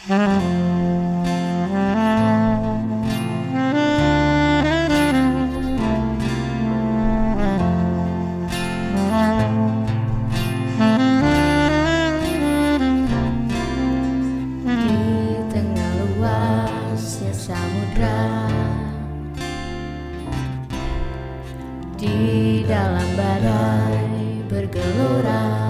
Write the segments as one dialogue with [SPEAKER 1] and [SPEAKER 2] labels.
[SPEAKER 1] tengah luasnya samudra, di dalam badai bergelora,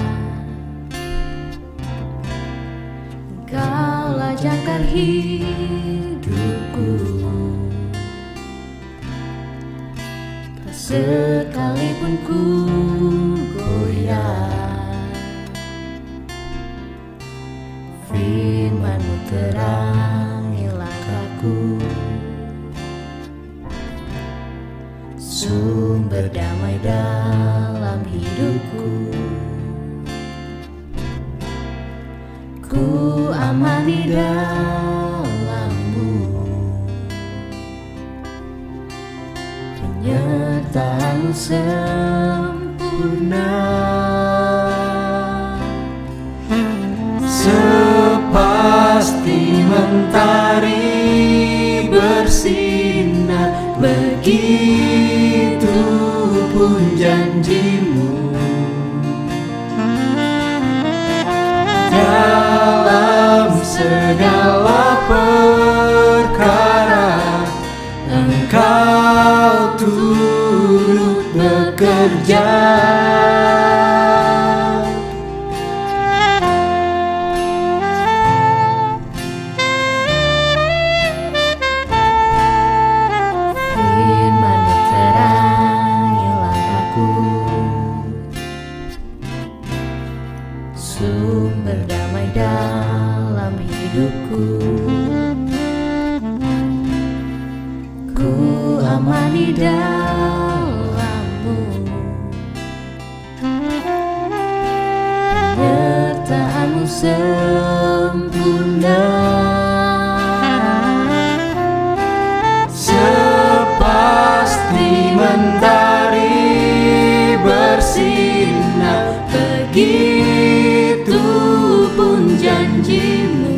[SPEAKER 1] Engkaulah jangkar hidupku. Tak sekalipun ku goyah, firman-Mu terangi langkahku, sumber damai dalam hidupku. Ku aman di dalam-Mu, penyertaan-Mu sempurna.
[SPEAKER 2] Sepasti mentari bersinar, begitu pun janji-Mu. Dalam segala perkara Engkau turut bekerja.
[SPEAKER 1] Firman-Mu terangi langkahku, sumber damai dalam hidupku. Ku aman di dalam-Mu, penyertaan-Mu sempurna.
[SPEAKER 2] Sepasti mentari bersinar, begitu pun janji-Mu.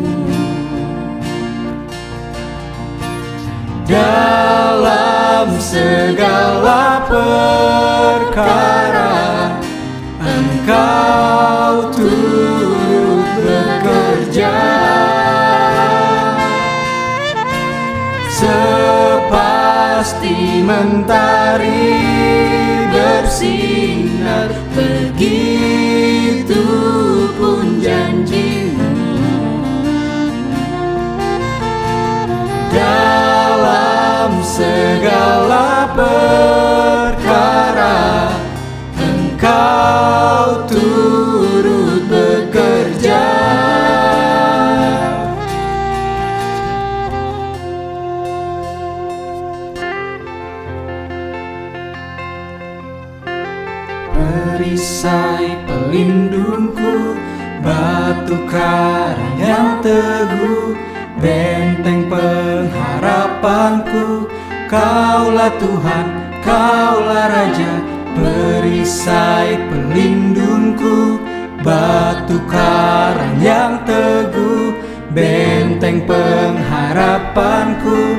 [SPEAKER 2] Dalam segala perkara Engkau turut bekerja. Sepasti mentari bersinar, begitu pun janji-Mu. Dalam segala perkara Engkau turut bekerja. Perisai pelindungku, batu karang yang teguh, benteng pengharapanku. Kaulah Tuhan, Kaulah Raja, perisai pelindungku, batu karang yang teguh, benteng pengharapanku.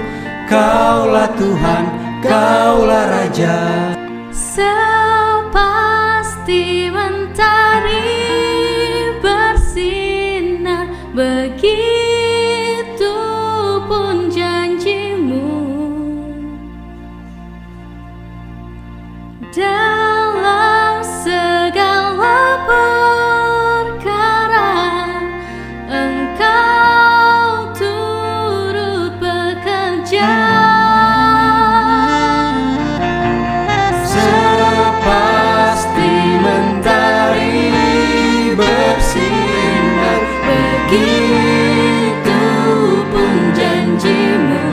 [SPEAKER 2] Kaulah Tuhan, Kaulah Raja.
[SPEAKER 1] Sepasti mentari bersinar, begitu pun janji-Mu. Dalam segala perkara Engkau turut bekerja.
[SPEAKER 2] Sepasti mentari bersinar, begitu pun janji-Mu.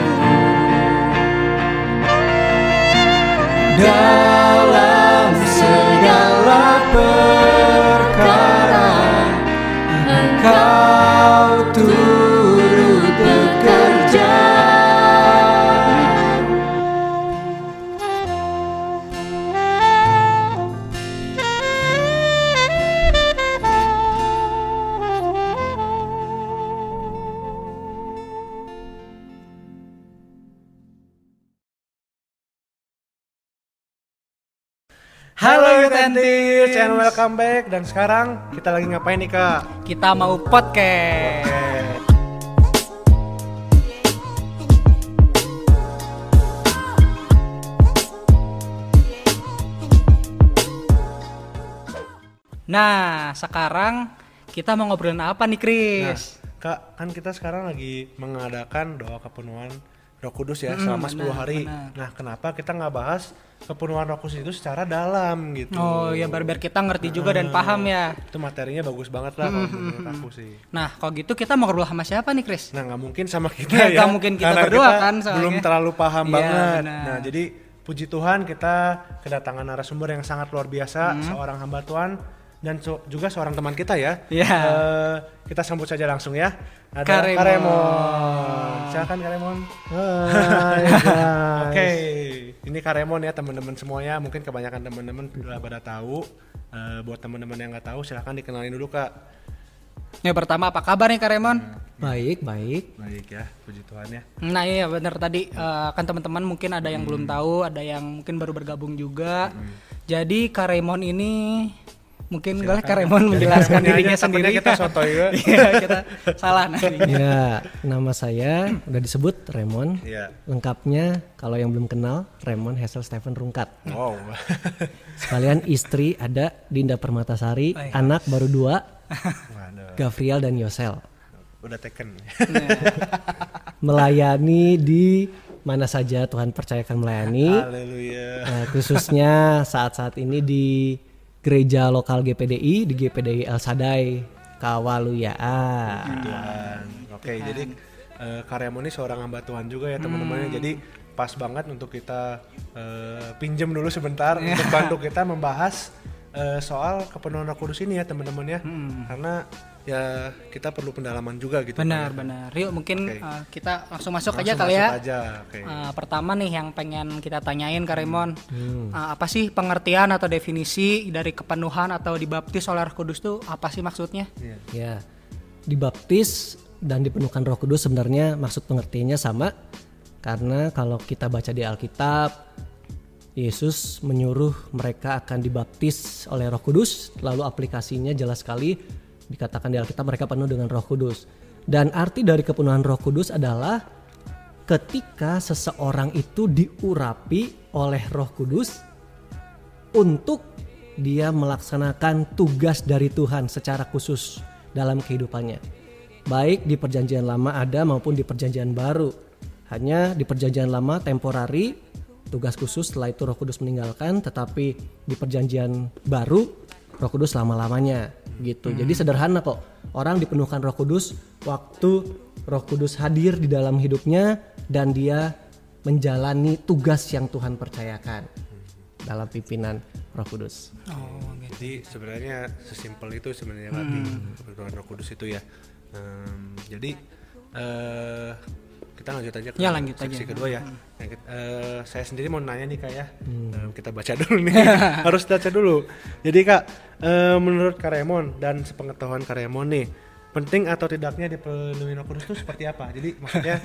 [SPEAKER 2] Dalam segala perkara Engkau turut bekerja.
[SPEAKER 3] Halo Yutentis, and welcome back. Dan sekarang kita lagi ngapain nih Kak?
[SPEAKER 4] Kita mau podcast. Nah, sekarang kita mau ngobrolin apa nih, Kris?
[SPEAKER 3] Nah, Kak, kan kita sekarang lagi mengadakan doa kepenuhan Roh Kudus ya selama 10 hari.
[SPEAKER 4] Benar.
[SPEAKER 3] Nah, kenapa kita nggak bahas kepenuhan Roh Kudus itu secara dalam gitu?
[SPEAKER 4] Oh ya, biar kita ngerti juga dan paham ya.
[SPEAKER 3] Itu materinya bagus banget lah kalau menurut aku sih.
[SPEAKER 4] Nah, kalau gitu kita mau ngobrol sama siapa nih, Kris?
[SPEAKER 3] Nah, nggak mungkin sama kita
[SPEAKER 4] Ya,
[SPEAKER 3] ya.
[SPEAKER 4] nggak mungkin kita
[SPEAKER 3] Karena
[SPEAKER 4] berdua
[SPEAKER 3] kita
[SPEAKER 4] kan, soalnya.
[SPEAKER 3] belum terlalu paham
[SPEAKER 4] Iya,
[SPEAKER 3] banget.
[SPEAKER 4] benar.
[SPEAKER 3] Nah, jadi puji Tuhan kita kedatangan narasumber yang sangat luar biasa, seorang hamba Tuhan dan juga seorang teman kita ya.
[SPEAKER 4] Iya.
[SPEAKER 3] Kita sambut saja langsung ya. Ada
[SPEAKER 4] Karemon.
[SPEAKER 3] Karemon. Silakan Karemon.
[SPEAKER 2] Hai guys.
[SPEAKER 3] Oke, ini Karemon ya teman-teman semuanya. Mungkin kebanyakan teman-teman sudah pada tahu. Buat teman-teman yang nggak tahu, silakan dikenalin dulu Kak.
[SPEAKER 4] Yang pertama, apa kabar nih, Kak Raymond?
[SPEAKER 2] Baik.
[SPEAKER 3] Baik ya, puji Tuhan ya.
[SPEAKER 4] Nah iya benar tadi kan teman-teman mungkin ada yang belum tahu, ada yang mungkin baru bergabung juga. Jadi Kak Raymond ini mungkin boleh Kak Raymond menjelaskan dirinya sendiri.
[SPEAKER 3] Kita sotoy ya.
[SPEAKER 4] Iya, kita salah nantinya.
[SPEAKER 2] Ya, nama saya udah disebut Raymond.
[SPEAKER 3] Iya.
[SPEAKER 2] Lengkapnya kalau yang belum kenal, Raymond Hazel Stephen Rungkat.
[SPEAKER 3] Wow.
[SPEAKER 2] Sekalian istri ada Dinda Permatasari,
[SPEAKER 4] Baik.
[SPEAKER 2] anak baru 2,
[SPEAKER 3] Waduh.
[SPEAKER 2] Gavriel dan Yosel.
[SPEAKER 3] Udah taken.
[SPEAKER 2] Melayani di mana saja Tuhan percayakan melayani.
[SPEAKER 3] Haleluya.
[SPEAKER 2] Khususnya saat-saat ini di gereja lokal GPDI, di GPDI El Sadai, Kawaluya.
[SPEAKER 3] Tuhan. Oke, jadi Karemon ini seorang hamba Tuhan juga ya teman-teman. Jadi pas banget untuk kita pinjem dulu sebentar untuk bantu kita membahas soal kepenuhan Roh Kudus ini ya teman-teman ya. Karena ya kita perlu pendalaman juga gitu.
[SPEAKER 4] Benar. Yuk mungkin kita langsung masuk aja kali ya.
[SPEAKER 3] Oke.
[SPEAKER 4] Pertama nih yang pengen kita tanyain Kak Raymond, apa sih pengertian atau definisi dari kepenuhan atau dibaptis oleh Roh Kudus tuh apa sih maksudnya?
[SPEAKER 2] Ya, dibaptis dan dipenuhkan Roh Kudus sebenarnya maksud pengertiannya sama. Karena kalau kita baca di Alkitab, Yesus menyuruh mereka akan dibaptis oleh Roh Kudus, lalu aplikasinya jelas sekali dikatakan di Alkitab mereka penuh dengan Roh Kudus. Dan arti dari kepenuhan Roh Kudus adalah ketika seseorang itu diurapi oleh Roh Kudus untuk dia melaksanakan tugas dari Tuhan secara khusus dalam kehidupannya. Baik di perjanjian lama ada maupun di perjanjian baru. Hanya di perjanjian lama temporari, tugas khusus, setelah itu Roh Kudus meninggalkan, tetapi di perjanjian baru Roh Kudus lama-lamanya gitu. Jadi sederhana kok. Orang dipenuhkan Roh Kudus waktu Roh Kudus hadir di dalam hidupnya dan dia menjalani tugas yang Tuhan percayakan dalam pimpinan Roh Kudus.
[SPEAKER 4] Oh, gitu.
[SPEAKER 3] Jadi sebenarnya sesimpel itu sebenarnya arti kepenuhan Roh Kudus itu ya. Jadi kita lanjut aja ke seksi kedua ya. Saya sendiri mau nanya nih Kak ya. Kita baca dulu nih. Harus baca dulu. Jadi Kak, menurut Kak Raymond dan sepengetahuan Kak Raymond nih, penting atau tidaknya dipenuhi Roh Kudus itu seperti apa? Jadi maksudnya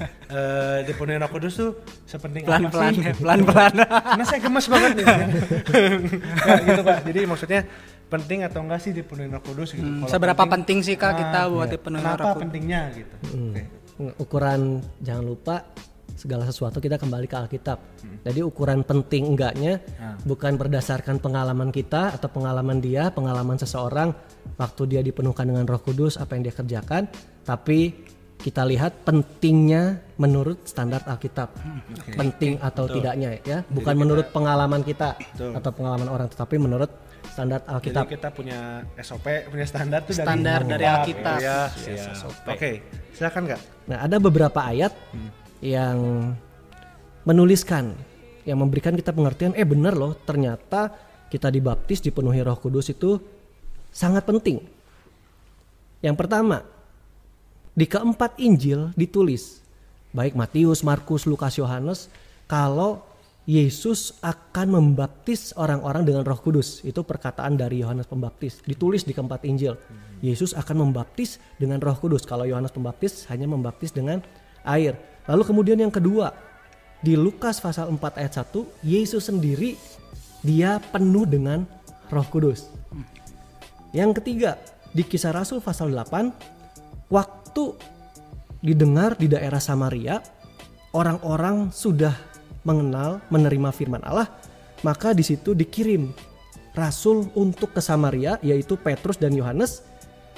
[SPEAKER 3] dipenuhi Roh Kudus tuh sepenting apa sih?
[SPEAKER 4] Pelan-pelan.
[SPEAKER 3] Karena saya gemes banget nih. Nah, gitu Kak. Jadi maksudnya penting atau enggak sih dipenuhi Roh Kudus gitu? Kalau
[SPEAKER 4] Seberapa penting sih Kak kita buat dipenuhi Roh
[SPEAKER 3] kenapa
[SPEAKER 4] Kudus?
[SPEAKER 3] pentingnya gitu? Oke.
[SPEAKER 2] Ukuran jangan lupa segala sesuatu kita kembali ke Alkitab. Jadi ukuran penting enggaknya bukan berdasarkan pengalaman kita atau pengalaman dia, pengalaman seseorang waktu dia dipenuhkan dengan Roh Kudus apa yang dia kerjakan, tapi kita lihat pentingnya menurut standar Alkitab. Penting atau tidaknya ya, bukan menurut pengalaman kita atau pengalaman orang, tetapi menurut standar Alkitab.
[SPEAKER 3] Jadi kita punya SOP, punya standar tuh
[SPEAKER 4] Standar dari Alkitab.
[SPEAKER 3] Gitu ya. Oke, silakan Kak.
[SPEAKER 2] Nah, ada beberapa ayat yang menuliskan, yang memberikan kita pengertian, benar loh, ternyata kita dibaptis, dipenuhi Roh Kudus itu sangat penting. Yang pertama, di keempat Injil ditulis, baik Matius, Markus, Lukas, Yohanes, kalau Yesus akan membaptis orang-orang dengan Roh Kudus. Itu perkataan dari Yohanes Pembaptis, ditulis di keempat Injil. Yesus akan membaptis dengan Roh Kudus. Kalau Yohanes Pembaptis hanya membaptis dengan air. Lalu kemudian yang kedua, di Lukas pasal 4 ayat 1, Yesus sendiri dia penuh dengan Roh Kudus. Yang ketiga, di Kisah Rasul pasal 8, waktu didengar di daerah Samaria, orang-orang sudah mengenal, menerima firman Allah, maka di situ dikirim rasul untuk ke Samaria, yaitu Petrus dan Yohanes,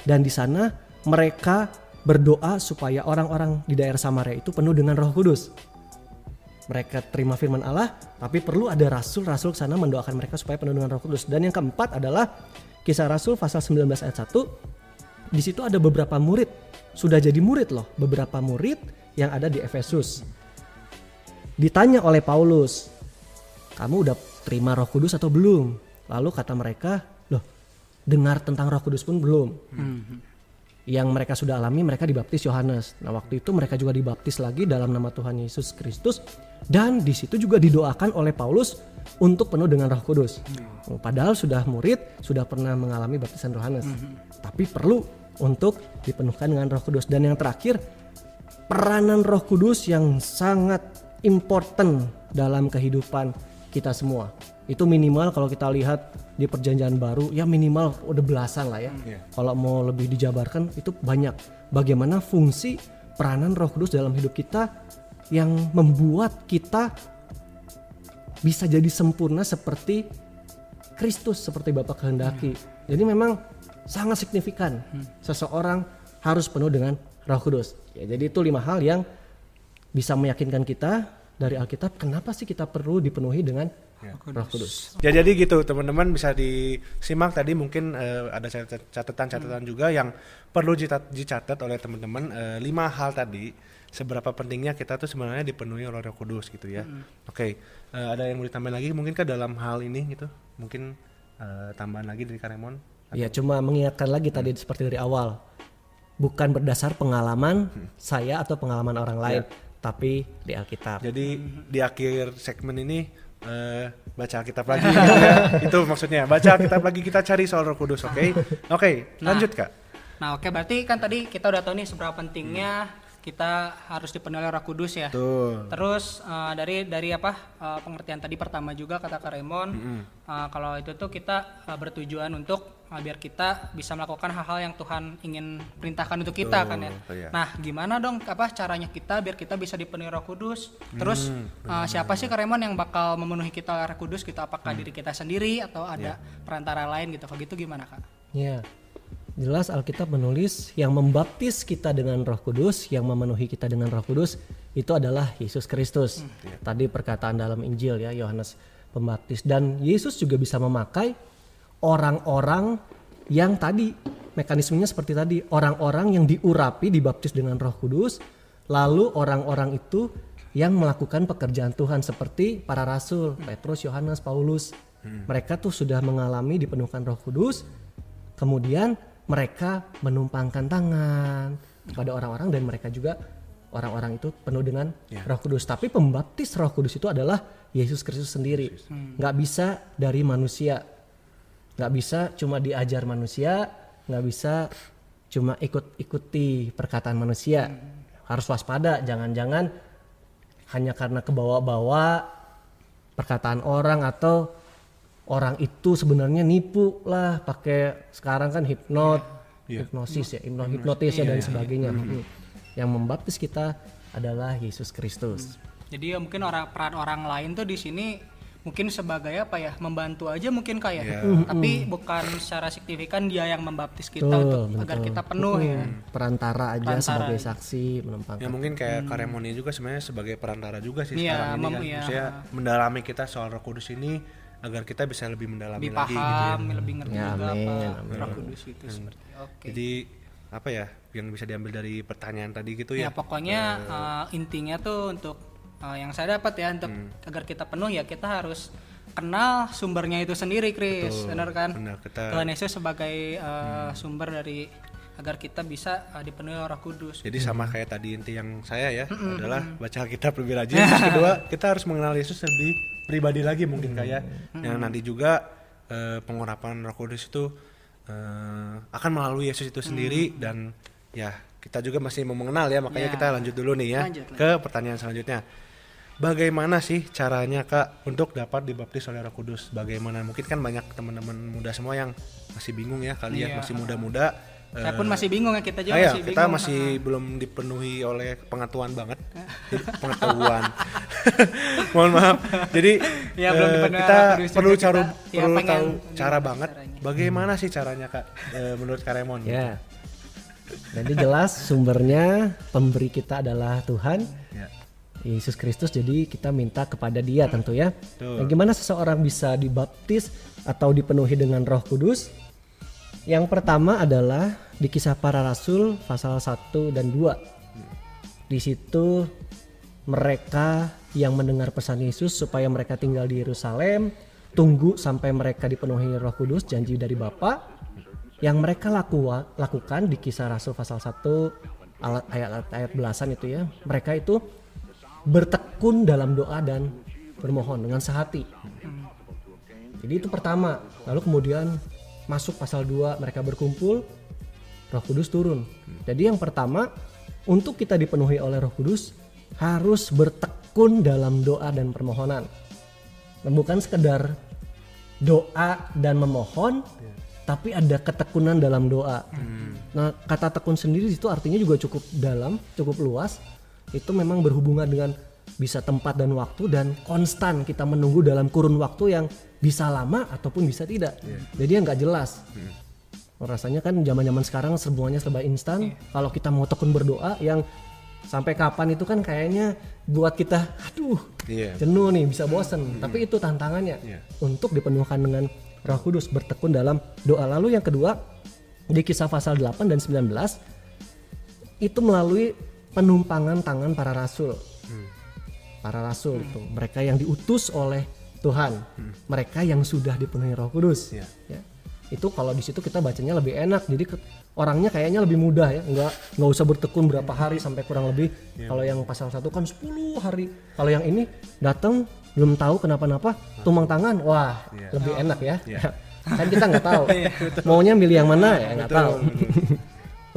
[SPEAKER 2] dan di sana mereka berdoa supaya orang-orang di daerah Samaria itu penuh dengan Roh Kudus. Mereka terima firman Allah, tapi perlu ada rasul-rasul ke sana mendoakan mereka supaya penuh dengan Roh Kudus. Dan yang keempat adalah Kisah Rasul pasal 19 ayat 1. Di situ ada beberapa murid, sudah jadi murid loh, beberapa murid yang ada di Efesus. Ditanya oleh Paulus, kamu udah terima Roh Kudus atau belum? Lalu kata mereka, loh, dengar tentang Roh Kudus pun belum. Yang mereka sudah alami, mereka dibaptis Yohanes. Nah, waktu itu mereka juga dibaptis lagi dalam nama Tuhan Yesus Kristus, dan di situ juga didoakan oleh Paulus untuk penuh dengan Roh Kudus. Padahal sudah murid, sudah pernah mengalami baptisan Yohanes, tapi perlu untuk dipenuhkan dengan Roh Kudus. Dan yang terakhir, peranan Roh Kudus yang sangat important dalam kehidupan kita semua. Itu minimal kalau kita lihat di Perjanjian Baru, ya minimal udah belasan lah ya. Kalau mau lebih dijabarkan itu banyak. Bagaimana fungsi peranan Roh Kudus dalam hidup kita yang membuat kita bisa jadi sempurna seperti Kristus, seperti Bapa kehendaki. Jadi memang sangat signifikan seseorang harus penuh dengan Roh Kudus. Ya, jadi itu 5 hal yang bisa meyakinkan kita dari Alkitab kenapa sih kita perlu dipenuhi dengan Roh Kudus.
[SPEAKER 3] Ya, jadi gitu teman-teman, bisa disimak tadi, mungkin ada catatan-catatan juga yang perlu dicatat oleh teman-teman. 5 hal tadi, seberapa pentingnya kita tuh sebenarnya dipenuhi oleh Roh Kudus gitu ya. Oke, ada yang mau ditambahin lagi mungkin dalam hal ini gitu? Mungkin tambahan lagi dari Karemon?
[SPEAKER 2] Ya, cuma mengingatkan lagi tadi seperti dari awal. Bukan berdasar pengalaman saya atau pengalaman orang lain, tapi di Alkitab.
[SPEAKER 3] Jadi di akhir segmen ini baca Alkitab lagi gitu ya. Itu maksudnya, baca Alkitab lagi, kita cari soal Roh Kudus, oke? Oke, lanjut Kak.
[SPEAKER 4] Nah, oke, berarti kan tadi kita udah tahu nih seberapa pentingnya kita harus dipenuhi oleh Roh Kudus ya.
[SPEAKER 3] Betul.
[SPEAKER 4] Terus dari pengertian tadi pertama juga kata Kak Raymond, kalau itu tuh kita bertujuan untuk biar kita bisa melakukan hal-hal yang Tuhan ingin perintahkan untuk kita kan ya.
[SPEAKER 3] Iya.
[SPEAKER 4] Nah, gimana dong caranya kita biar kita bisa dipenuhi Roh Kudus? Terus siapa sih Kak Raymond yang bakal memenuhi kita Roh Kudus? Kita apakah diri kita sendiri atau ada perantara lain gitu? Kalau gitu gimana Kak?
[SPEAKER 2] Ya. Jelas Alkitab menulis yang membaptis kita dengan Roh Kudus, yang memenuhi kita dengan Roh Kudus itu adalah Yesus Kristus. Tadi perkataan dalam Injil ya, Yohanes Pembaptis. Dan Yesus juga bisa memakai orang-orang yang tadi mekanismenya seperti tadi, orang-orang yang diurapi, dibaptis dengan Roh Kudus, lalu orang-orang itu yang melakukan pekerjaan Tuhan seperti para rasul, Petrus, Yohanes, Paulus. Mereka tuh sudah mengalami dipenuhkan Roh Kudus, kemudian mereka menumpangkan tangan kepada orang-orang, dan mereka juga orang-orang itu penuh dengan Roh Kudus. Tapi pembaptis Roh Kudus itu adalah Yesus Kristus sendiri. Nggak bisa dari manusia, nggak bisa cuma diajar manusia, nggak bisa cuma ikuti perkataan manusia. Harus waspada, jangan-jangan hanya karena kebawa-bawa perkataan orang, atau orang itu sebenarnya nipu lah, pakai sekarang kan hipnosis ya, hipnotis ya dan sebagainya. Yang membaptis kita adalah Yesus Kristus.
[SPEAKER 4] Jadi ya mungkin peran orang lain tuh di sini mungkin sebagai membantu aja mungkin kayak, tapi bukan secara signifikan dia yang membaptis kita untuk agar kita penuh ya.
[SPEAKER 2] Perantara aja sebagai saksi menumpangkan.
[SPEAKER 3] Ya mungkin kayak Karemon ini juga sebenarnya sebagai perantara juga sih sekarang ini kan. Maksudnya mendalami kita soal Roh Kudus ini agar kita bisa lebih mendalami
[SPEAKER 4] lebih
[SPEAKER 3] lagi
[SPEAKER 4] paham,
[SPEAKER 3] gitu ya.
[SPEAKER 4] Lebih ngerti juga apa Roh Kudus itu seperti.
[SPEAKER 3] Jadi apa ya yang bisa diambil dari pertanyaan tadi gitu ya?
[SPEAKER 4] Ya pokoknya intinya tuh untuk yang saya dapat ya, untuk agar kita penuh ya kita harus kenal sumbernya itu sendiri, Chris. Benar kan?
[SPEAKER 3] Benar,
[SPEAKER 4] Tuhan Yesus sebagai sumber dari agar kita bisa dipenuhi Roh Kudus.
[SPEAKER 3] Jadi sama kayak tadi inti yang saya ya adalah baca Alkitab lebih rajin. Terus kedua, kita harus mengenal Yesus lebih pribadi lagi mungkin kayak yang nanti juga pengurapan Roh Kudus itu akan melalui Yesus itu sendiri. Dan ya kita juga masih mau mengenal ya, makanya kita lanjut dulu nih ya ke pertanyaan selanjutnya. bagaimana sih caranya Kak untuk dapat dibaptis oleh Roh Kudus? Bagaimana? Mungkin kan banyak teman-teman muda semua yang masih bingung ya kali ya, masih muda-muda.
[SPEAKER 4] Saya pun masih bingung ya, kita juga masih bingung.
[SPEAKER 3] Kita masih belum dipenuhi oleh pengetahuan banget. Pengetahuan. Mohon maaf. Jadi kita perlu tahu cara banget. Bagaimana sih caranya Kak menurut Kak Raymond?
[SPEAKER 2] Ya. Jadi jelas sumbernya pemberi kita adalah Tuhan Yesus Kristus, jadi kita minta kepada Dia tentu ya. Nah, gimana seseorang bisa dibaptis atau dipenuhi dengan Roh Kudus? Yang pertama adalah di Kisah Para Rasul pasal 1 dan 2. Di situ mereka yang mendengar pesan Yesus supaya mereka tinggal di Yerusalem, tunggu sampai mereka dipenuhi Roh Kudus, janji dari Bapa. Yang mereka lakukan di Kisah Rasul pasal 1 ayat belasan itu ya. Mereka itu bertekun dalam doa dan bermohon dengan sehati. Jadi itu pertama. Lalu kemudian masuk pasal 2, mereka berkumpul, Roh Kudus turun. Jadi yang pertama, untuk kita dipenuhi oleh Roh Kudus harus bertekun dalam doa dan permohonan. Dan bukan sekedar doa dan memohon, tapi ada ketekunan dalam doa. Nah, kata tekun sendiri itu artinya juga cukup dalam, cukup luas. Itu memang berhubungan dengan bisa tempat dan waktu, dan konstan kita menunggu dalam kurun waktu yang bisa lama ataupun bisa tidak. Jadi yang nggak jelas. Rasanya kan zaman-zaman sekarang semuanya serba instan. Kalau kita mau tekun berdoa yang sampai kapan itu kan kayaknya buat kita jenuh nih, bisa bosen. Tapi itu tantangannya untuk dipenuhkan dengan Roh Kudus, bertekun dalam doa. Lalu yang kedua di Kisah pasal 8 dan 19 itu melalui penumpangan tangan para rasul. Para rasul itu mereka yang diutus oleh Tuhan, mereka yang sudah dipenuhi Roh Kudus. Ya. Itu kalau di situ kita bacanya lebih enak, jadi orangnya kayaknya lebih mudah ya, nggak usah bertekun berapa hari sampai kurang lebih. Kalau yang pasal 1 kan 10 hari, kalau yang ini datang belum tahu kenapa-napa, tumpang tangan, wah lebih enak ya. Kan kita nggak tahu, maunya milih yang mana ya nggak tahu.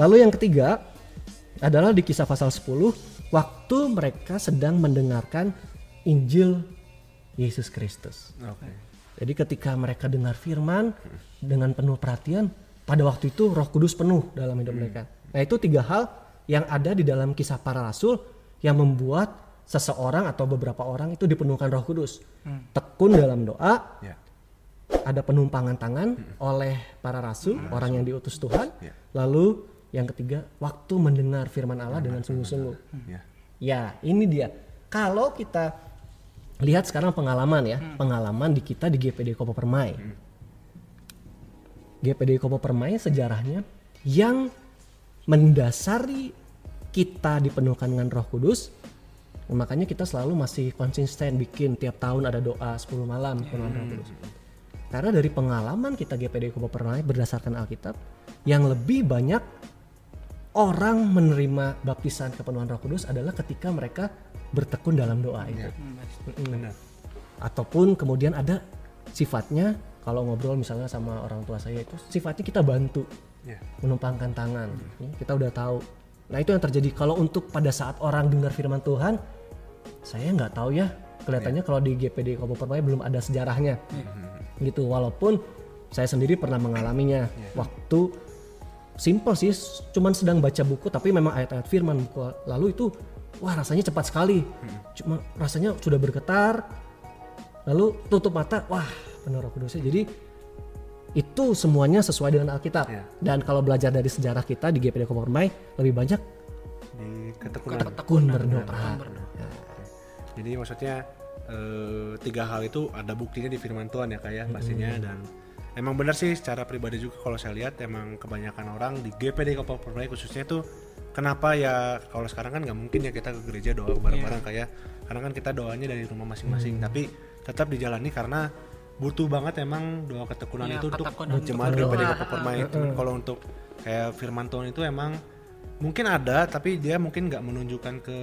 [SPEAKER 2] Lalu yang ketiga adalah di Kisah pasal 10, waktu mereka sedang mendengarkan Injil Yesus Kristus. Jadi ketika mereka dengar firman dengan penuh perhatian, pada waktu itu Roh Kudus penuh dalam hidup mereka. Nah, itu 3 hal yang ada di dalam Kisah Para Rasul yang membuat seseorang atau beberapa orang itu dipenuhkan Roh Kudus. Tekun dalam doa, ada penumpangan tangan oleh para rasul, orang yang diutus Tuhan. Lalu yang ketiga, waktu mendengar firman Allah dengan sungguh-sungguh. Ya, ini dia. Kalau kita lihat sekarang pengalaman ya, pengalaman di kita di GPD Kopo Permai. GPD Kopo Permai sejarahnya yang mendasari kita dipenuhkan dengan Roh Kudus. Makanya kita selalu masih konsisten bikin tiap tahun ada doa 10 malam penuhan Roh Kudus. Karena dari pengalaman kita GPD Kopo Permai berdasarkan Alkitab, yang lebih banyak orang menerima baptisan kepenuhan Roh Kudus adalah ketika mereka bertekun dalam doa itu. Ataupun kemudian ada sifatnya, kalau ngobrol misalnya sama orang tua saya itu sifatnya kita bantu, menumpangkan tangan. Kita udah tahu. Nah, itu yang terjadi. Kalau untuk pada saat orang dengar firman Tuhan, saya nggak tahu ya. Kelihatannya kalau di GPD Kopo Permai belum ada sejarahnya. Gitu. Walaupun saya sendiri pernah mengalaminya. Waktu simple sih, cuman sedang baca buku tapi memang ayat-ayat firman buku. Lalu itu wah rasanya cepat sekali. Cuma rasanya sudah bergetar. Lalu tutup mata, wah penuh Roh Kudusnya. Jadi itu semuanya sesuai dengan Alkitab. Dan kalau belajar dari sejarah kita di GPD Kopo Permai lebih banyak
[SPEAKER 3] di
[SPEAKER 2] ketekun berdoa.
[SPEAKER 3] Jadi maksudnya 3 hal itu ada buktinya di firman Tuhan ya kayak pastinya. Dan emang benar sih secara pribadi juga kalau saya lihat emang kebanyakan orang di GPD Kopo Permai khususnya tuh kenapa ya, kalau sekarang kan nggak mungkin ya kita ke gereja doa bareng-bareng kayak, karena kan kita doanya dari rumah masing-masing, tapi tetap dijalani karena butuh banget emang doa ketekunan itu untuk jemaat GPD Kopo Permai. Kalau untuk kayak firman Tuhan itu emang mungkin ada, tapi dia mungkin nggak menunjukkan ke,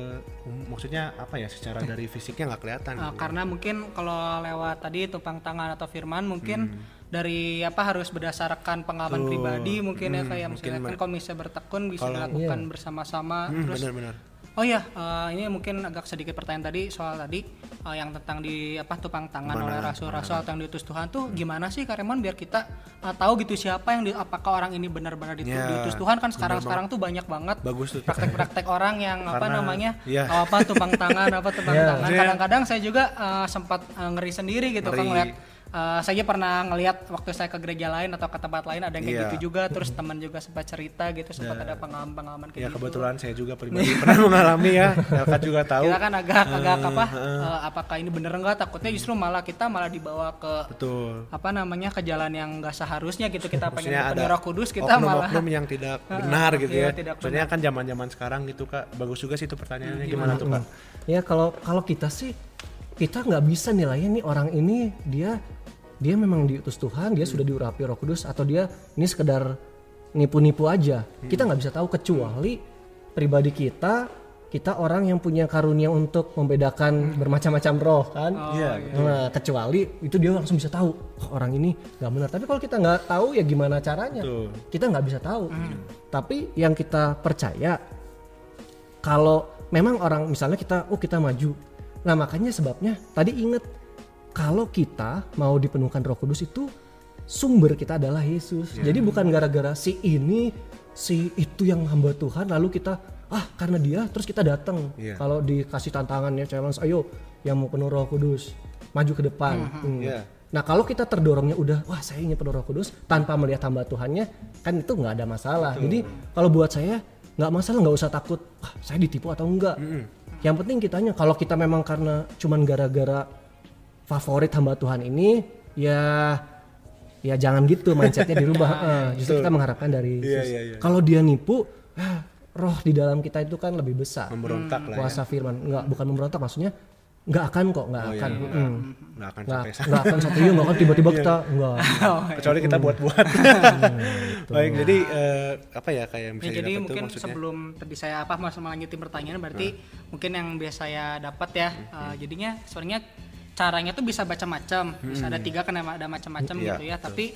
[SPEAKER 3] maksudnya apa ya, secara dari fisiknya nggak kelihatan.
[SPEAKER 4] Karena mungkin kalau lewat tadi tumpang tangan atau firman mungkin dari harus berdasarkan pengalaman pribadi mungkin ya, kayak misalnya kan kalau misalnya bertekun bisa dilakukan bersama-sama. Terus
[SPEAKER 3] benar-benar.
[SPEAKER 4] Oh ya, ini mungkin agak sedikit pertanyaan tadi soal tadi yang tentang di tukang tangan oleh rasul-rasul atau yang diutus Tuhan tuh gimana sih Kak Raymond biar kita tahu gitu siapa yang apakah orang ini benar-benar diutus Tuhan kan sekarang tuh banyak banget praktek-praktek orang yang tumpang tangan tangan. Kadang-kadang saya juga sempat ngeri sendiri gitu kan ngeliat. Saya pernah ngelihat waktu saya ke gereja lain atau ke tempat lain ada yang kayak gitu juga, terus teman juga sempat cerita gitu, sempat ada pengalaman kayak gitu.
[SPEAKER 3] Kebetulan saya juga pribadi pernah mengalami ya, Elkat juga tahu.
[SPEAKER 4] Kita kan agak apakah ini bener enggak, takutnya justru kita malah dibawa ke ke jalan yang enggak seharusnya gitu, kita pengen penuh Roh Kudus kita malah
[SPEAKER 3] oknum yang tidak benar gitu ya. Soalnya kan zaman-zaman sekarang gitu Kak, bagus juga sih itu pertanyaannya gimana tuh Kak?
[SPEAKER 2] Ya kalau kita sih kita nggak bisa nilainya nih orang ini dia memang diutus Tuhan, dia sudah diurapi Roh Kudus atau dia ini sekedar nipu-nipu aja. Kita nggak bisa tahu kecuali pribadi kita orang yang punya karunia untuk membedakan bermacam-macam roh kan. Nah, kecuali itu dia langsung bisa tahu orang ini nggak benar. Tapi kalau kita nggak tahu ya gimana caranya? Kita nggak bisa tahu. Tapi yang kita percaya kalau memang orang misalnya kita maju. Nah makanya sebabnya tadi inget kalau kita mau dipenuhkan Roh Kudus itu sumber kita adalah Yesus. Jadi bukan gara-gara si itu yang hamba Tuhan lalu kita karena dia terus kita datang. Kalau dikasih tantangannya challenge, ayo yang mau penuh Roh Kudus maju ke depan. Nah kalau kita terdorongnya udah saya ingin penuh Roh Kudus tanpa melihat hamba Tuhannya kan itu nggak ada masalah. Jadi kalau buat saya nggak masalah, nggak usah takut saya ditipu atau enggak. Yang penting kitanya kalau kita memang karena cuman gara-gara favorit hamba Tuhan ini ya jangan gitu mindsetnya dirubah. Justru kita mengharapkan dari Yesus. Kalau dia nipu roh di dalam kita itu kan lebih besar,
[SPEAKER 3] memberontak lah
[SPEAKER 2] kuasa firman bukan memberontak, maksudnya nggak akan tiba-tiba kita
[SPEAKER 3] kecuali kita buat-buat. Baik, jadi kayak misalnya
[SPEAKER 4] jadi mungkin sebelum tadi saya melanjutin pertanyaan berarti mungkin yang biasa saya dapat ya jadinya sebenarnya caranya tuh bisa macam-macam, bisa ada 3 kan ada macam-macam gitu ya. Tapi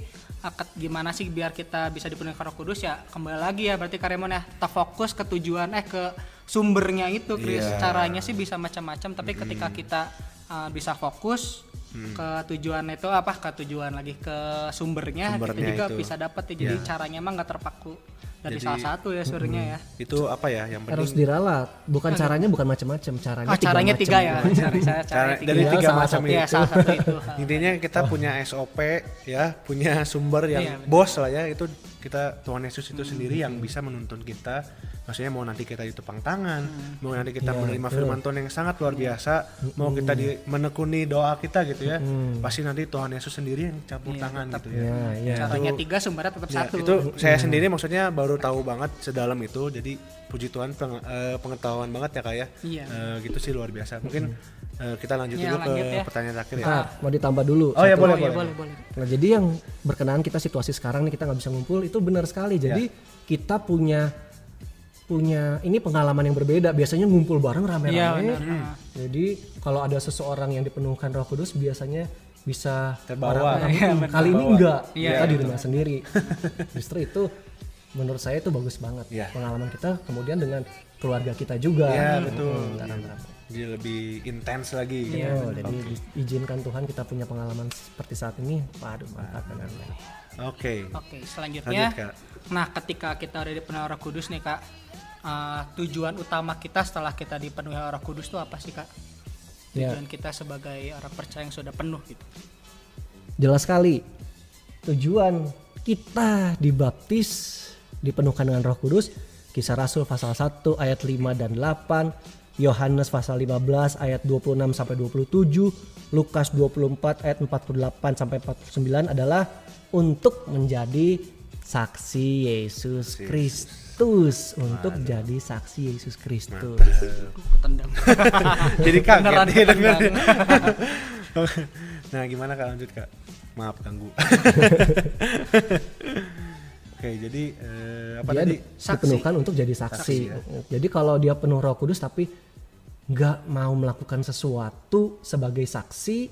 [SPEAKER 4] gimana sih biar kita bisa dipenuhi Roh Kudus ya kembali lagi ya berarti Kak Raymond ya kita fokus ke tujuan ke sumbernya itu Chris. Caranya sih bisa macam-macam tapi ketika kita bisa fokus ke tujuan itu ke tujuan lagi ke sumbernya kita juga itu bisa dapat ya. Jadi caranya emang nggak terpaku dari salah satu ya sebenarnya ya.
[SPEAKER 3] Itu yang penting
[SPEAKER 2] harus diralat. Bukan caranya bukan macam-macam,
[SPEAKER 4] caranya 3 ya.
[SPEAKER 3] Dari 3 macam itu.
[SPEAKER 4] Salah satu itu.
[SPEAKER 3] Intinya kita punya SOP ya, punya sumber yang bos lah ya, itu kita Tuhan Yesus itu sendiri yang bisa menuntun kita. Maksudnya mau nanti kita ditepang tangan, mau nanti kita menerima firman Tuhan yang sangat luar biasa, mau kita menekuni doa kita gitu ya, pasti nanti Tuhan Yesus sendiri yang campur tangan gitu ya.
[SPEAKER 4] Caranya 3 sumbernya tetap satu.
[SPEAKER 3] Itu saya sendiri maksudnya baru tahu banget sedalam itu, jadi puji Tuhan pengetahuan banget ya Kak ya. Gitu sih luar biasa. Mungkin kita lanjut dulu ke pertanyaan terakhir ya.
[SPEAKER 2] Mau ditambah dulu.
[SPEAKER 3] Oh ya boleh.
[SPEAKER 2] Nah jadi yang berkenaan kita situasi sekarang nih kita nggak bisa ngumpul itu benar sekali. Jadi kita punya ini pengalaman yang berbeda. Biasanya ngumpul bareng rame-rame. Jadi kalau ada seseorang yang dipenuhkan Roh Kudus biasanya bisa
[SPEAKER 3] terbawa.
[SPEAKER 2] Kali ini enggak. Kita di rumah sendiri. Justru itu menurut saya itu bagus banget pengalaman kita kemudian dengan keluarga kita juga.
[SPEAKER 3] Betul. Jadi lebih intens lagi.
[SPEAKER 2] Jadi izinkan Tuhan kita punya pengalaman seperti saat ini. Waduh mantap benar.
[SPEAKER 3] Oke,
[SPEAKER 4] selanjutnya. Nah, ketika kita udah dipenuhi Roh Kudus nih Kak, tujuan utama kita setelah kita dipenuhi Roh Kudus itu apa sih Kak? Tujuan kita sebagai orang percaya yang sudah penuh gitu.
[SPEAKER 2] Jelas sekali. Tujuan kita dibaptis, dipenuhkan dengan Roh Kudus, Kisah Rasul pasal 1 ayat 5 dan 8, Yohanes pasal 15 ayat 26 sampai 27, Lukas 24 ayat 48 sampai 49 adalah untuk menjadi saksi Yesus Kristus, untuk jadi saksi Yesus Kristus.
[SPEAKER 4] Ketendang.
[SPEAKER 3] Jadi kaget dengar. Nah, gimana Kak lanjut Kak? Maaf ganggu. Oke, jadi
[SPEAKER 2] dia tadi? Dipenuhkan untuk jadi saksi. Jadi kalau dia penuh Roh Kudus tapi nggak mau melakukan sesuatu sebagai saksi,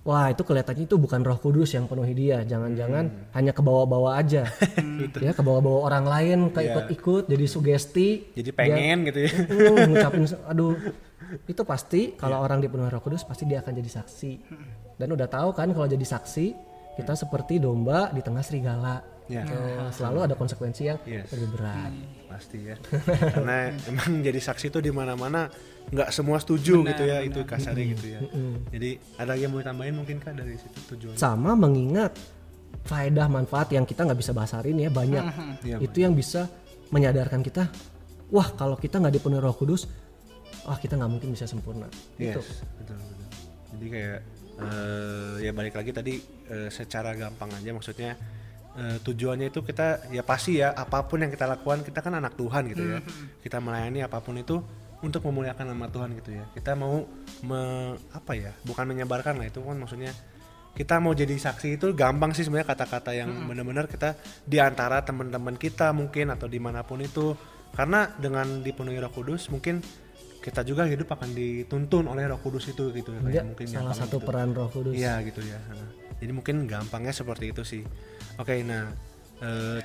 [SPEAKER 2] wah itu kelihatannya itu bukan Roh Kudus yang penuhi dia, jangan-jangan hanya kebawa-bawa aja, ya kebawa-bawa orang lain, ikut-ikut, jadi sugesti,
[SPEAKER 3] jadi pengen gitu ya,
[SPEAKER 2] ngucapin, aduh itu pasti kalau orang dipenuhi Roh Kudus pasti dia akan jadi saksi, dan udah tahu kan kalau jadi saksi kita seperti domba di tengah serigala, selalu ada konsekuensi yang lebih berat,
[SPEAKER 3] pasti ya, karena emang jadi saksi itu di mana-mana. Nggak semua setuju gitu ya, itu kasarnya gitu ya. Jadi ada yang mau ditambahin mungkin Kak dari situ tujuannya?
[SPEAKER 2] Sama mengingat faedah manfaat yang kita nggak bisa bahas hari ini ya banyak. Itu yang bisa menyadarkan kita, wah kalau kita nggak dipenuhi Roh Kudus, wah kita nggak mungkin bisa sempurna. Gitu.
[SPEAKER 3] Betul. Jadi kayak ya balik lagi tadi secara gampang aja maksudnya tujuannya itu kita ya pasti ya apapun yang kita lakukan, kita kan anak Tuhan gitu ya. Kita melayani apapun itu untuk memuliakan nama Tuhan gitu ya. Kita mau bukan menyebarkan lah, itu kan maksudnya kita mau jadi saksi itu gampang sih sebenarnya, kata-kata yang benar-benar kita di antara teman-teman kita mungkin atau dimanapun itu, karena dengan dipenuhi Roh Kudus mungkin kita juga hidup akan dituntun oleh Roh Kudus itu gitu ya. Mungkin
[SPEAKER 2] salah satu
[SPEAKER 3] gitu.
[SPEAKER 2] peran Roh Kudus.
[SPEAKER 3] Iya gitu ya. Jadi mungkin gampangnya seperti itu sih. Oke, nah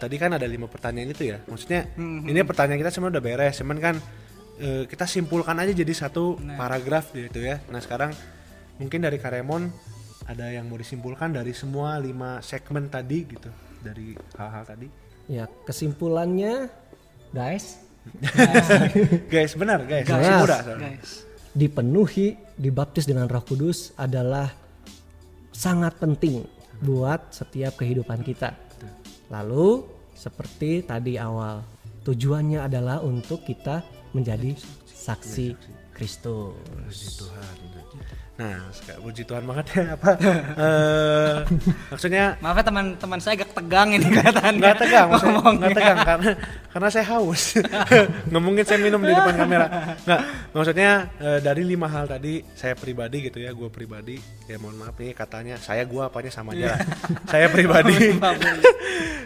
[SPEAKER 3] tadi kan ada 5 pertanyaan itu ya. Maksudnya ini pertanyaan kita semua udah beres, cuman kan kita simpulkan aja jadi satu paragraf gitu ya. Nah sekarang mungkin dari Kak Raymond ada yang mau disimpulkan dari semua 5 segmen tadi gitu, dari hal-hal tadi.
[SPEAKER 2] Ya kesimpulannya guys,
[SPEAKER 3] benar guys.
[SPEAKER 2] Dipenuhi, dibaptis dengan Roh Kudus adalah sangat penting buat setiap kehidupan kita. Lalu seperti tadi awal, tujuannya adalah untuk kita menjadi saksi Kristus.
[SPEAKER 3] Puji Tuhan. Nah, puji Tuhan banget ya maksudnya
[SPEAKER 4] maaf ya teman-teman saya agak tegang ini kelihatannya.
[SPEAKER 3] Nggak tegang karena saya haus. Nggak mungkin saya minum di depan kamera. Nggak, maksudnya dari 5 hal tadi saya pribadi gitu ya, gue pribadi ya mohon maaf nih katanya saya apanya sama aja.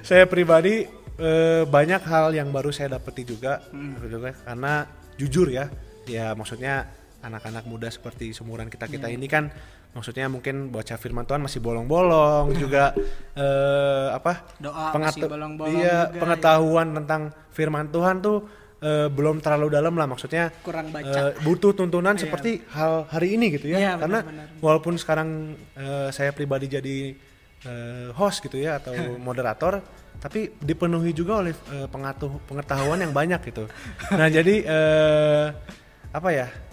[SPEAKER 3] Saya pribadi banyak hal yang baru saya dapeti juga karena jujur ya maksudnya anak-anak muda seperti seumuran kita ini kan maksudnya mungkin baca firman Tuhan masih bolong-bolong juga
[SPEAKER 4] doa masih bolong-bolong juga,
[SPEAKER 3] pengetahuan tentang firman Tuhan tuh belum terlalu dalam lah, maksudnya
[SPEAKER 4] kurang baca,
[SPEAKER 3] butuh tuntunan seperti hal hari ini gitu ya, karena walaupun sekarang saya pribadi jadi host gitu ya atau moderator, tapi dipenuhi juga oleh pengetahuan yang banyak gitu. Nah jadi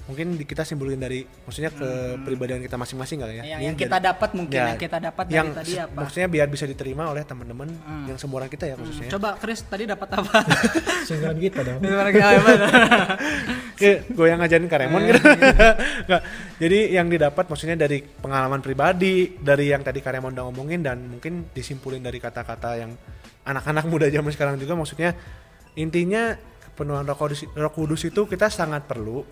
[SPEAKER 3] mungkin kita simpulin dari maksudnya kepribadian kita masing-masing kali ya.
[SPEAKER 4] Yang kita dapat mungkin yang kita dapat dari tadi apa?
[SPEAKER 3] Maksudnya biar bisa diterima oleh teman-teman yang seumuran kita ya khususnya.
[SPEAKER 4] Coba Chris tadi dapat apa?
[SPEAKER 2] Seumuran kita dong.
[SPEAKER 3] Gue yang ngajarin Kak Raymond gitu. Jadi yang didapat maksudnya dari pengalaman pribadi, dari yang tadi Kak Raymond udah ngomongin, dan mungkin disimpulin dari kata-kata yang anak-anak muda zaman sekarang juga, maksudnya intinya kepenuhan Roh Kudus itu kita sangat perlu.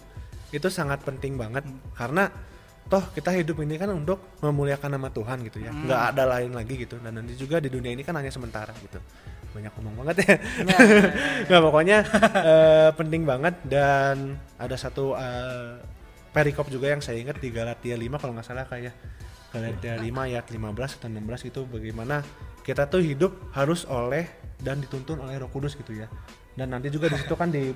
[SPEAKER 3] Itu sangat penting banget karena toh kita hidup ini kan untuk memuliakan nama Tuhan gitu ya, nggak ada lain lagi gitu, dan nanti juga di dunia ini kan hanya sementara gitu. Banyak ngomong banget ya. Nggak, pokoknya penting banget. Dan ada satu perikop juga yang saya ingat di Galatia 5 kalau nggak salah kayak Galatia 5 ayat 15 atau 16 itu, bagaimana kita tuh hidup harus oleh dan dituntun oleh Roh Kudus gitu ya. Dan nanti juga di situ kan di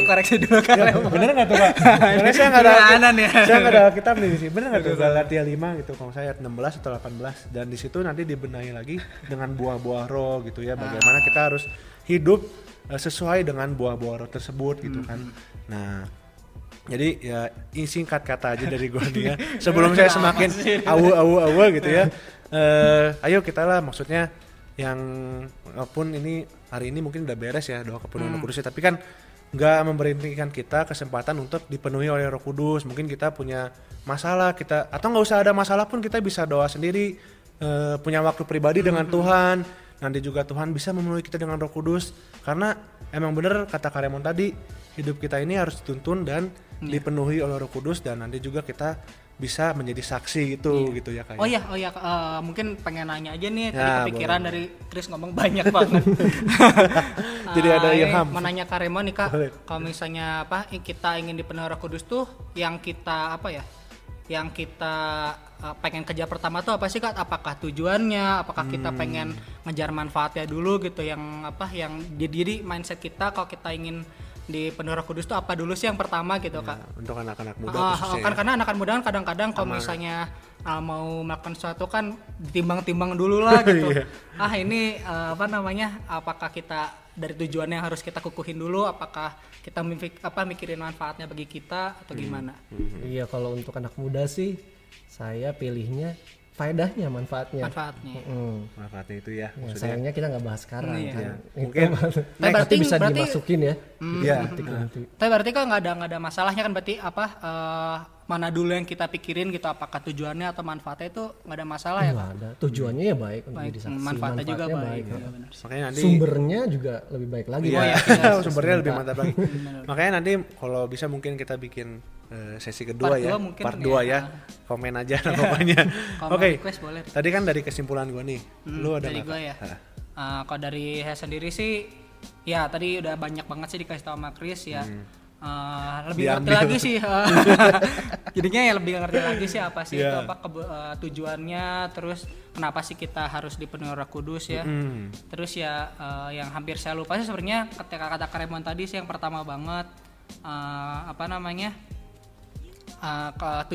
[SPEAKER 4] koreksi dulu kan.
[SPEAKER 3] Ya, bener nggak tuh Pak? Karena saya nggak ada kitab nih sih. Bener nggak tuh Galatia 5 gitu kalau saya ayat 16 atau 18, dan di situ nanti dibenahi lagi dengan buah-buah roh gitu ya. Bagaimana kita harus hidup sesuai dengan buah-buah roh tersebut gitu kan. Nah, jadi ya ini singkat kata aja dari gua nih ya. Sebelum saya semakin awu gitu ya. Ayo kita lah, maksudnya yang walaupun ini hari ini mungkin udah beres ya doa kepenuhan Roh Kudus, tapi kan nggak memberhentikan kita kesempatan untuk dipenuhi oleh Roh Kudus. Mungkin kita punya masalah, atau nggak usah ada masalah pun kita bisa doa sendiri, punya waktu pribadi dengan Tuhan. Nanti juga Tuhan bisa memenuhi kita dengan Roh Kudus, karena emang bener kata Kak Raymond tadi, hidup kita ini harus dituntun dan dipenuhi oleh Roh Kudus, dan nanti juga kita bisa menjadi saksi gitu ya Kak.
[SPEAKER 4] Oh iya, mungkin pengen nanya aja nih, tadi kepikiran boleh. Dari Chris ngomong banyak banget.
[SPEAKER 3] Jadi ada ilham.
[SPEAKER 4] Mau nanya Kak Raymond nih Kak, kalau misalnya kita ingin dipenuhi Roh Kudus tuh yang kita pengen kejar pertama tuh apa sih Kak? Apakah tujuannya? Apakah kita pengen ngejar manfaatnya dulu gitu, yang jadi mindset kita kalau kita ingin dipenuhi Roh Kudus tuh apa dulu sih yang pertama gitu Kak?
[SPEAKER 3] Untuk anak-anak muda khususnya
[SPEAKER 4] kan karena anak-anak muda kan kadang-kadang kalau misalnya mau melakukan sesuatu kan ditimbang-timbang dulu lah gitu. Ini apakah kita dari tujuannya yang harus kita kukuhin dulu, apakah kita mikirin manfaatnya bagi kita atau gimana?
[SPEAKER 2] Iya, kalau untuk anak muda sih saya pilihnya faedahnya, manfaatnya.
[SPEAKER 3] Manfaatnya itu ya.
[SPEAKER 2] Ya sayangnya kita nggak bahas sekarang.
[SPEAKER 3] Iya. Mungkin
[SPEAKER 2] berarti bisa dimasukin ya.
[SPEAKER 3] Iya.
[SPEAKER 4] Tapi berarti kok nggak ada masalahnya kan, berarti mana dulu yang kita pikirin gitu, apakah tujuannya atau manfaatnya itu nggak ada masalah ya?
[SPEAKER 2] Nggak ada. Tujuannya ya baik untuk jadi saksi.
[SPEAKER 4] Manfaatnya juga baik. Ya,
[SPEAKER 3] makanya nanti
[SPEAKER 2] sumbernya juga lebih baik lagi.
[SPEAKER 3] Sumbernya lebih mantap lagi. Makanya nanti kalau bisa mungkin kita bikin sesi kedua part 2 ya. Komen aja pokoknya. Oke. Tadi kan dari kesimpulan gue nih, lu ada
[SPEAKER 4] dari gue ya. Kalau dari saya sendiri sih, ya tadi udah banyak banget sih dikasih tahu sama Chris ya. Lebih ngerti lagi sih. Jadinya ya lebih ngerti lagi sih apa sih itu tujuannya, terus kenapa sih kita harus dipenuhi Roh Kudus ya. Terus ya yang hampir saya lupa sih sebenarnya ketika kata Karemon tadi sih yang pertama banget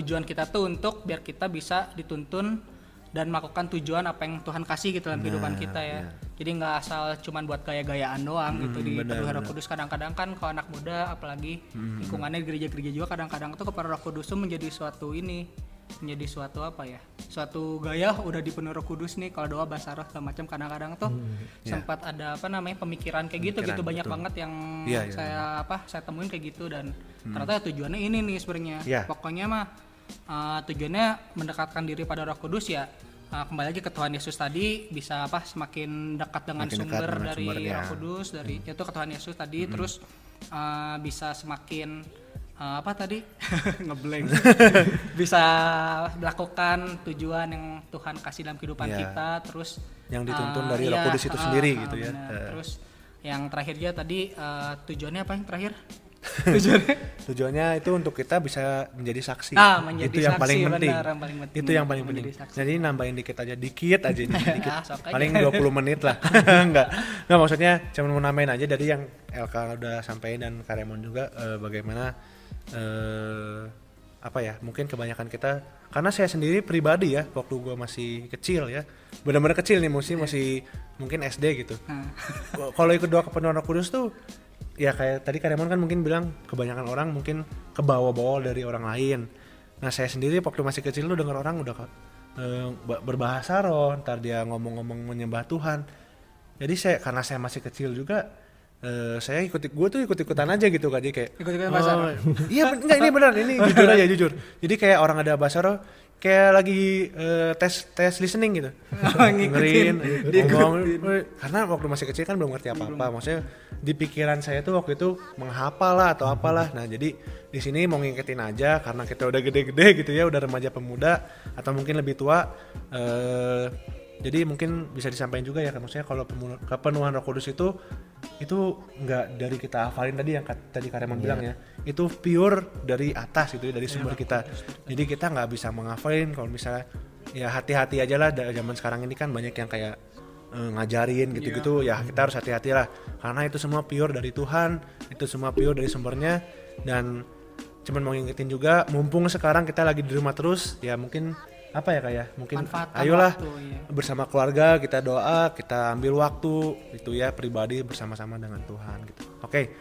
[SPEAKER 4] tujuan kita tuh untuk biar kita bisa dituntun dan melakukan tujuan apa yang Tuhan kasih gitu dalam kehidupan kita ya. Jadi nggak asal cuman buat gaya-gayaan doang gitu di Roh Kudus. Kadang-kadang kan kalau anak muda apalagi lingkungannya gereja-gereja juga kadang-kadang tuh kepada Roh Kudus tuh menjadi suatu suatu gaya udah dipenuhi Roh Kudus nih, kalau doa bahasa roh segala macam. Kadang-kadang tuh sempat ada pemikiran kayak gitu banyak banget yang saya temuin kayak gitu, dan ternyata tujuannya ini nih sebenarnya. Pokoknya mah tujuannya mendekatkan diri pada Roh Kudus ya. Kembali lagi ke Tuhan Yesus tadi, bisa sumber dari Roh Kudus, dari itu ke Tuhan Yesus tadi. Terus bisa semakin ngeblank bisa melakukan tujuan yang Tuhan kasih dalam kehidupan kita, terus
[SPEAKER 3] yang dituntun dari Roh Kudus itu sendiri gitu ya.
[SPEAKER 4] Terus yang terakhir dia tadi tujuannya apa yang terakhir?
[SPEAKER 3] Tujuannya itu untuk kita bisa menjadi saksi.
[SPEAKER 4] Itu
[SPEAKER 3] yang
[SPEAKER 4] saksi,
[SPEAKER 3] paling penting.
[SPEAKER 4] Itu
[SPEAKER 3] yang paling penting. Jadi nambahin dikit aja paling 20 menit lah. Enggak maksudnya cuma mau nambahin aja dari yang LK udah sampaikan dan Karemon juga bagaimana mungkin kebanyakan kita, karena saya sendiri pribadi ya waktu gue masih kecil ya, benar-benar kecil nih, masih mungkin SD gitu. Kalau ikut doa kepenuhan Roh Kudus tuh ya kayak tadi Karemon kan mungkin bilang kebanyakan orang mungkin kebawa-bawa dari orang lain. Nah saya sendiri waktu masih kecil tuh dengar orang udah berbahasa roh, ntar dia ngomong-ngomong menyembah Tuhan. Jadi karena saya masih kecil juga, saya ikut-ikutan aja gitu kan, jadi kayak
[SPEAKER 4] ikut-ikutan bahasa roh.
[SPEAKER 3] Iya enggak, ini benar, ini jujur. Jadi kayak orang ada bahasa roh kayak lagi tes listening gitu. Dengerin, ngomong. Karena waktu masih kecil kan belum ngerti apa-apa. Maksudnya di pikiran saya tuh waktu itu menghafal lah atau apalah. Nah, jadi di sini mau ngikutin aja karena kita udah gede-gede gitu ya, udah remaja pemuda atau mungkin lebih tua. Jadi mungkin bisa disampaikan juga ya, maksudnya kalau kepenuhan Roh Kudus itu nggak dari kita hafalin tadi yang tadi Karemon bilang ya, itu pure dari atas gitu ya, dari sumber kita. Jadi kita nggak bisa menghafalin. Kalau misalnya ya hati-hati aja lah, zaman sekarang ini kan banyak yang kayak ngajarin gitu-gitu ya, kita harus hati-hati lah karena itu semua pure dari Tuhan, itu semua pure dari sumbernya. Dan cuman mau ngingetin juga, mumpung sekarang kita lagi di rumah terus ya, mungkin mungkin ayolah bersama keluarga kita doa, kita ambil waktu itu ya pribadi bersama-sama dengan Tuhan gitu. Oke.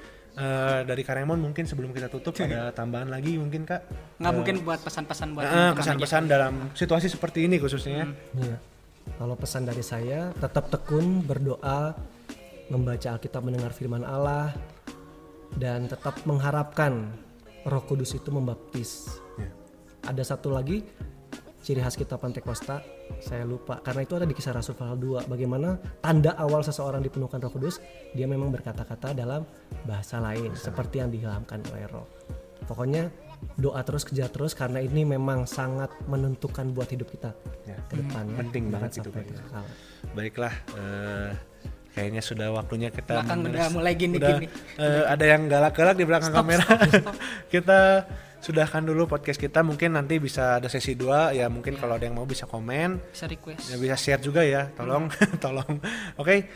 [SPEAKER 3] Dari Karemon mungkin sebelum kita tutup ada tambahan lagi mungkin Kak?
[SPEAKER 4] Nggak mungkin buat pesan-pesan buat
[SPEAKER 3] pesan-pesan dalam situasi seperti ini khususnya.
[SPEAKER 2] Iya. Kalau pesan dari saya, tetap tekun berdoa, membaca Alkitab, mendengar firman Allah, dan tetap mengharapkan Roh Kudus itu membaptis. Ada satu lagi ciri khas kita Pantekosta, saya lupa karena itu ada di Kisah Rasul pasal 2, bagaimana tanda awal seseorang dipenuhkan Roh Kudus, dia memang berkata-kata dalam bahasa lain seperti yang diilhamkan oleh Roh. Pokoknya doa terus, kejar terus, karena ini memang sangat menentukan buat hidup kita ke depan.
[SPEAKER 3] Penting banget itu. Baiklah, kayaknya sudah waktunya kita
[SPEAKER 4] udah mulai gini.
[SPEAKER 3] Ada yang galak-galak di belakang kamera. Kita sudahkan dulu podcast kita. Mungkin nanti bisa ada sesi 2 ya, mungkin kalau ada yang mau bisa komen,
[SPEAKER 4] Bisa request.
[SPEAKER 3] ya bisa share juga ya, tolong tolong. Oke,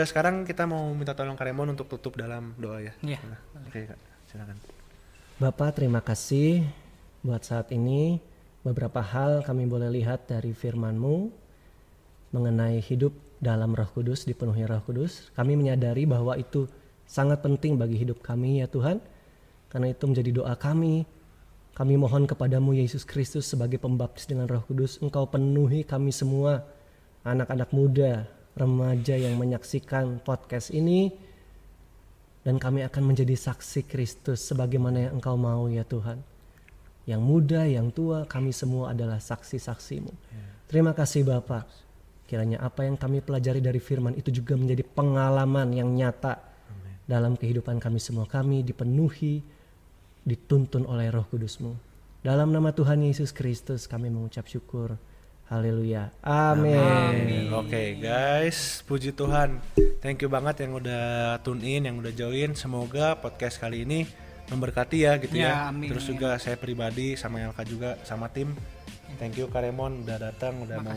[SPEAKER 3] sekarang kita mau minta tolong Kak Raymond untuk tutup dalam doa ya.
[SPEAKER 4] Iya.
[SPEAKER 3] Oke Kak, silakan.
[SPEAKER 2] Bapak, terima kasih buat saat ini. Beberapa hal kami boleh lihat dari firman-Mu mengenai hidup dalam Roh Kudus, dipenuhi Roh Kudus. Kami menyadari bahwa itu sangat penting bagi hidup kami ya Tuhan. Karena itu menjadi doa kami. Kami mohon kepadamu Yesus Kristus sebagai pembaptis dengan Roh Kudus. Engkau penuhi kami semua, anak-anak muda, remaja yang menyaksikan podcast ini. Dan kami akan menjadi saksi Kristus sebagaimana yang Engkau mau ya Tuhan. Yang muda, yang tua, kami semua adalah saksi-saksi-Mu. Terima kasih Bapak. Kiranya apa yang kami pelajari dari firman itu juga menjadi pengalaman yang nyata dalam kehidupan kami semua. Kami dipenuhi, dituntun oleh Roh Kudus-Mu. Dalam nama Tuhan Yesus Kristus kami mengucap syukur. Haleluya. Amin.
[SPEAKER 3] Oke guys, puji Tuhan. Thank you banget yang udah tune in, yang udah join. Semoga podcast kali ini memberkati ya gitu ya.
[SPEAKER 4] Amin.
[SPEAKER 3] Terus juga saya pribadi sama Elka juga sama tim. Thank you Kak Raymond udah datang, udah mau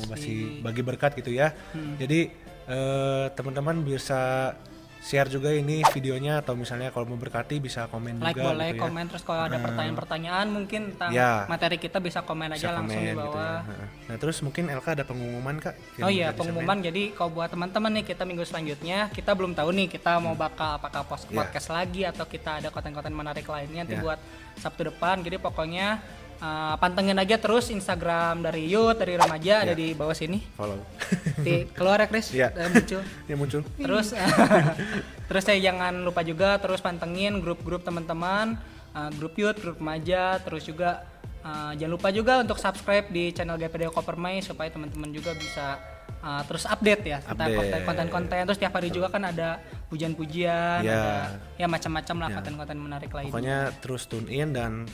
[SPEAKER 3] bagi berkat gitu ya. Jadi teman-teman bisa share juga ini videonya, atau misalnya kalau mau berkati bisa komen
[SPEAKER 4] Like
[SPEAKER 3] juga
[SPEAKER 4] boleh
[SPEAKER 3] gitu ya.
[SPEAKER 4] komen, terus kalau ada pertanyaan-pertanyaan mungkin tentang
[SPEAKER 3] Ya.
[SPEAKER 4] materi kita bisa komen aja
[SPEAKER 3] Bisa
[SPEAKER 4] langsung
[SPEAKER 3] komen
[SPEAKER 4] di
[SPEAKER 3] gitu
[SPEAKER 4] bawah.
[SPEAKER 3] ya. Nah terus mungkin Elka ada pengumuman Kak? Yang
[SPEAKER 4] Oh iya,
[SPEAKER 3] bisa
[SPEAKER 4] pengumuman. Jadi kalau buat teman-teman nih, kita minggu selanjutnya kita belum tahu nih kita mau bakal apakah podcast lagi atau kita ada konten-konten menarik lainnya nanti buat Sabtu depan. Jadi pokoknya pantengin aja terus Instagram dari Youth, dari Remaja, ada di bawah sini.
[SPEAKER 3] follow.
[SPEAKER 4] Keluar ya Chris,
[SPEAKER 3] Iya.
[SPEAKER 4] muncul.
[SPEAKER 3] Ya muncul.
[SPEAKER 4] Terus terus saya jangan lupa juga terus pantengin grup-grup teman-teman, grup Youth, grup Remaja, terus juga jangan lupa juga untuk subscribe di channel GPD Kopermai supaya teman-teman juga bisa terus update ya tentang konten-konten. Terus tiap hari juga kan ada pujian-pujian, ada ya macam-macam lah konten-konten menarik lainnya.
[SPEAKER 3] Pokoknya terus tune in dan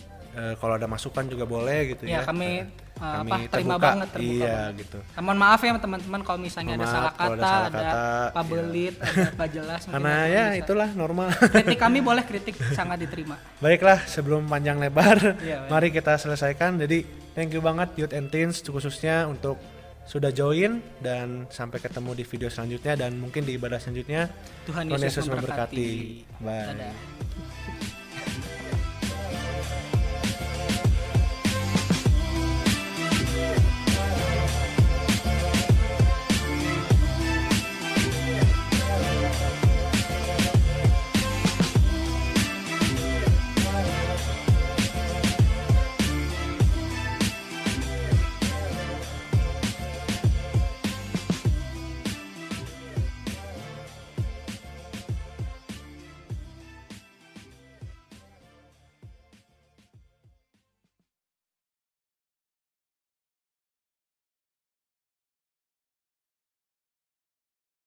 [SPEAKER 3] kalau ada masukan juga boleh gitu ya.
[SPEAKER 4] Ya kami
[SPEAKER 3] terbuka.
[SPEAKER 4] terima banget, terbuka
[SPEAKER 3] Iya
[SPEAKER 4] banget.
[SPEAKER 3] gitu.
[SPEAKER 4] Mohon maaf ya teman-teman kalau misalnya ada
[SPEAKER 3] Maaf
[SPEAKER 4] salah
[SPEAKER 3] kalau
[SPEAKER 4] kata,
[SPEAKER 3] ada salah
[SPEAKER 4] ada
[SPEAKER 3] kata,
[SPEAKER 4] pabelit, ada nggak jelas. mungkin
[SPEAKER 3] Karena
[SPEAKER 4] teman-teman
[SPEAKER 3] ya
[SPEAKER 4] bisa.
[SPEAKER 3] itulah normal.
[SPEAKER 4] Kritik kami boleh, kritik sangat diterima.
[SPEAKER 3] Baiklah, sebelum panjang lebar,
[SPEAKER 4] Iya,
[SPEAKER 3] mari kita selesaikan. Jadi thank you banget Youth and Teens khususnya untuk sudah join, dan sampai ketemu di video selanjutnya dan mungkin di ibadah selanjutnya.
[SPEAKER 4] Tuhan
[SPEAKER 3] Tuhan
[SPEAKER 4] Yesus
[SPEAKER 3] Yesus memberkati.
[SPEAKER 4] memberkati.
[SPEAKER 3] Bye.
[SPEAKER 4] Dadah.